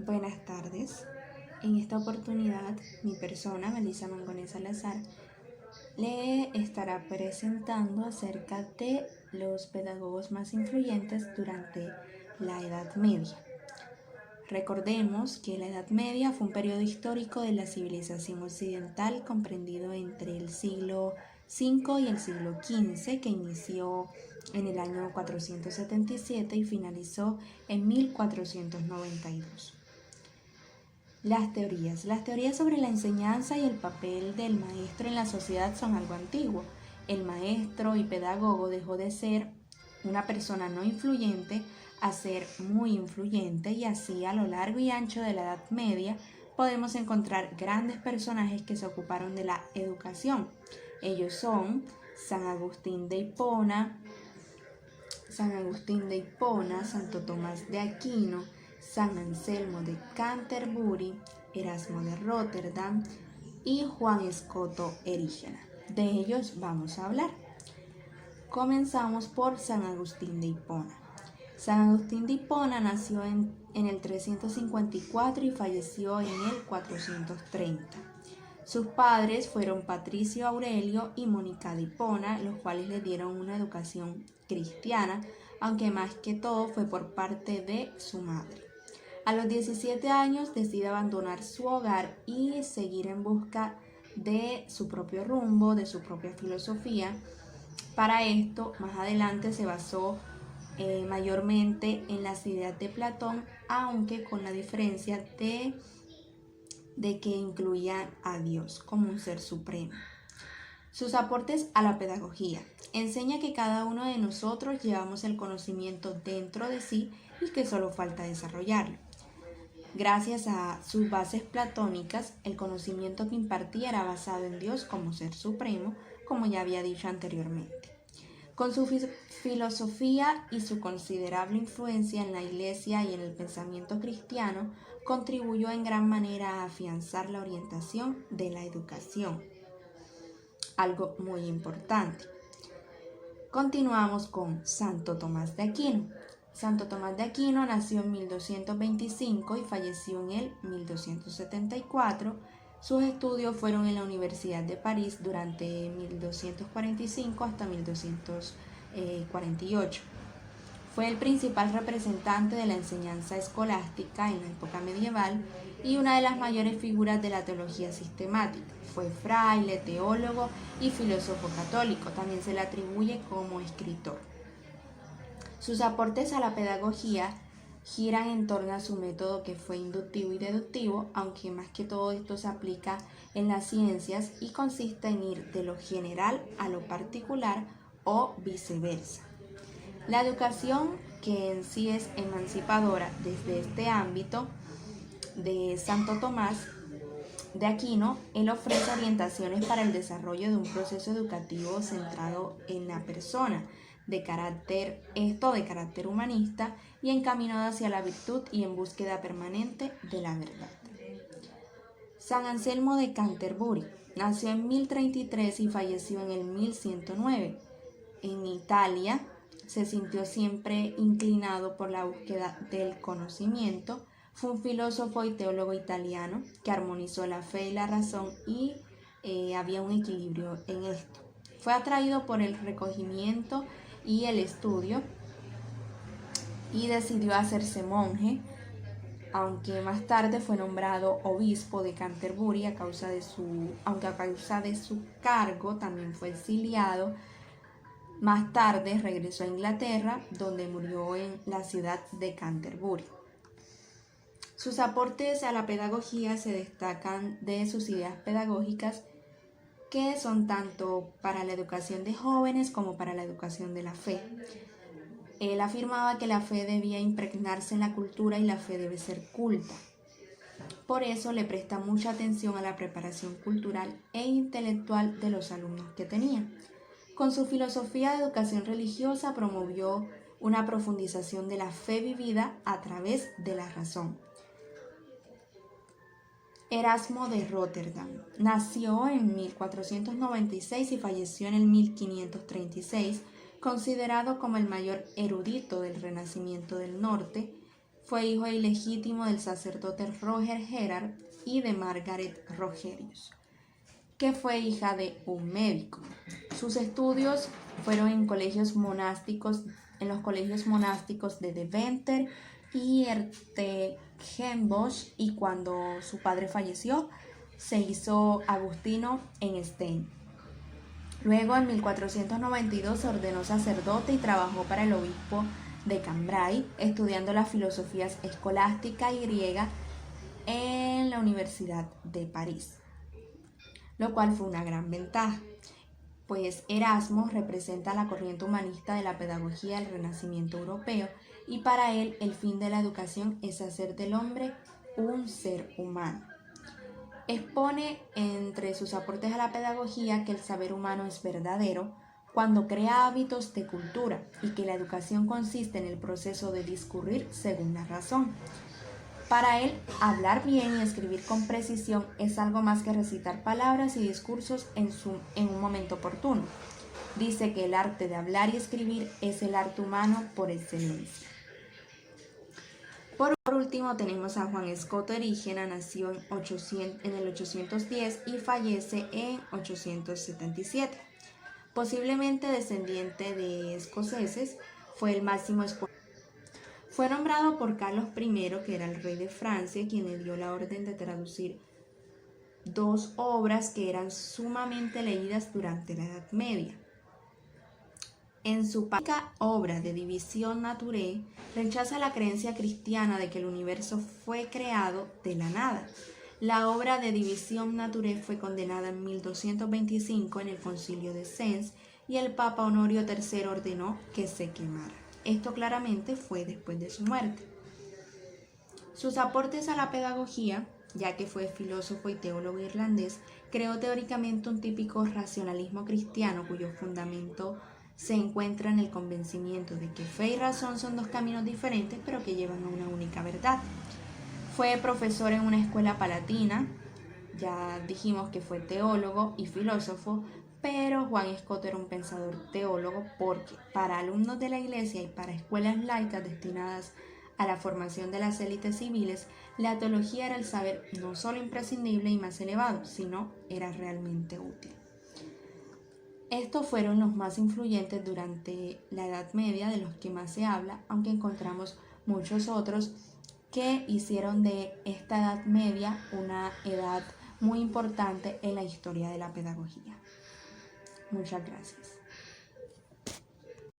Buenas tardes. En esta oportunidad, mi persona, Melissa Mangonés Salazar, le estará presentando acerca de los pedagogos más influyentes durante la Edad Media. Recordemos que la Edad Media fue un periodo histórico de la civilización occidental comprendido entre el siglo V y el siglo XV, que inició en el año 477 y finalizó en 1492. Las teorías sobre la enseñanza y el papel del maestro en la sociedad son algo antiguo. El maestro y pedagogo dejó de ser una persona no influyente a ser muy influyente, y así a lo largo y ancho de la Edad Media podemos encontrar grandes personajes que se ocuparon de la educación. Ellos son San Agustín de Hipona, Santo Tomás de Aquino, San Anselmo de Canterbury, Erasmo de Rotterdam y Juan Escoto Erígena. De ellos vamos a hablar. Comenzamos por San Agustín de Hipona. San Agustín de Hipona nació en el 354 y falleció en el 430. Sus padres fueron Patricio Aurelio y Mónica de Hipona, los cuales le dieron una educación cristiana, aunque más que todo fue por parte de su madre. A los 17 años decide abandonar su hogar y seguir en busca de su propio rumbo, de su propia filosofía. Para esto, más adelante se basó mayormente en las ideas de Platón, aunque con la diferencia de que incluían a Dios como un ser supremo. Sus aportes a la pedagogía. Enseña que cada uno de nosotros llevamos el conocimiento dentro de sí y que solo falta desarrollarlo. Gracias a sus bases platónicas, el conocimiento que impartía era basado en Dios como ser supremo, como ya había dicho anteriormente. Con su filosofía y su considerable influencia en la Iglesia y en el pensamiento cristiano, contribuyó en gran manera a afianzar la orientación de la educación, algo muy importante. Continuamos con Santo Tomás de Aquino. Santo Tomás de Aquino nació en 1225 y falleció en el 1274. Sus estudios fueron en la Universidad de París durante 1245 hasta 1248. Fue el principal representante de la enseñanza escolástica en la época medieval y una de las mayores figuras de la teología sistemática. Fue fraile, teólogo y filósofo católico. También se le atribuye como escritor. Sus aportes a la pedagogía giran en torno a su método, que fue inductivo y deductivo, aunque más que todo esto se aplica en las ciencias y consiste en ir de lo general a lo particular o viceversa. La educación, que en sí es emancipadora desde este ámbito de Santo Tomás de Aquino, él ofrece orientaciones para el desarrollo de un proceso educativo centrado en la persona, de carácter humanista y encaminado hacia la virtud y en búsqueda permanente de la verdad. San Anselmo de Canterbury nació en 1033 y falleció en el 1109. En Italia se sintió siempre inclinado por la búsqueda del conocimiento. Fue un filósofo y teólogo italiano que armonizó la fe y la razón y había un equilibrio en esto. Fue atraído por el recogimiento y el estudio y decidió hacerse monje, aunque más tarde fue nombrado obispo de Canterbury aunque a causa de su cargo también fue exiliado. Más tarde regresó a Inglaterra, donde murió en la ciudad de Canterbury. Sus aportes a la pedagogía se destacan de sus ideas pedagógicas, que son tanto para la educación de jóvenes como para la educación de la fe. Él afirmaba que la fe debía impregnarse en la cultura y la fe debe ser culta. Por eso le presta mucha atención a la preparación cultural e intelectual de los alumnos que tenía. Con su filosofía de educación religiosa promovió una profundización de la fe vivida a través de la razón. Erasmo de Rotterdam nació en 1496 y falleció en el 1536, considerado como el mayor erudito del Renacimiento del Norte. Fue hijo ilegítimo del sacerdote Roger Gerhard y de Margaret Rogerius, que fue hija de un médico. Sus estudios fueron en los colegios monásticos de Deventer y Hertogenbosch, y cuando su padre falleció, se hizo agustino en Stein. Luego, en 1492, se ordenó sacerdote y trabajó para el obispo de Cambrai, estudiando las filosofías escolástica y griega en la Universidad de París, lo cual fue una gran ventaja, pues Erasmo representa la corriente humanista de la pedagogía del Renacimiento europeo, y para él el fin de la educación es hacer del hombre un ser humano. Expone entre sus aportes a la pedagogía que el saber humano es verdadero cuando crea hábitos de cultura y que la educación consiste en el proceso de discurrir según la razón. Para él, hablar bien y escribir con precisión es algo más que recitar palabras y discursos en un momento oportuno. Dice que el arte de hablar y escribir es el arte humano por excelencia. Por último, tenemos a Juan Scott Erígena. Nació en el 810 y fallece en 877. Posiblemente descendiente de escoceses, fue el máximo exponente. Fue nombrado por Carlos I, que era el rey de Francia, quien le dio la orden de traducir dos obras que eran sumamente leídas durante la Edad Media. En su única obra de División Naturae, rechaza la creencia cristiana de que el universo fue creado de la nada. La obra de División Naturae fue condenada en 1225 en el Concilio de Sens, y el Papa Honorio III ordenó que se quemara. Esto claramente fue después de su muerte. Sus aportes a la pedagogía, ya que fue filósofo y teólogo irlandés, creó teóricamente un típico racionalismo cristiano cuyo fundamento se encuentra en el convencimiento de que fe y razón son dos caminos diferentes pero que llevan a una única verdad. Fue profesor en una escuela palatina, ya dijimos que fue teólogo y filósofo, pero Juan Scott era un pensador teólogo porque para alumnos de la iglesia y para escuelas laicas destinadas a la formación de las élites civiles, la teología era el saber no solo imprescindible y más elevado, sino era realmente útil. Estos fueron los más influyentes durante la Edad Media, de los que más se habla, aunque encontramos muchos otros que hicieron de esta Edad Media una edad muy importante en la historia de la pedagogía. Muchas gracias.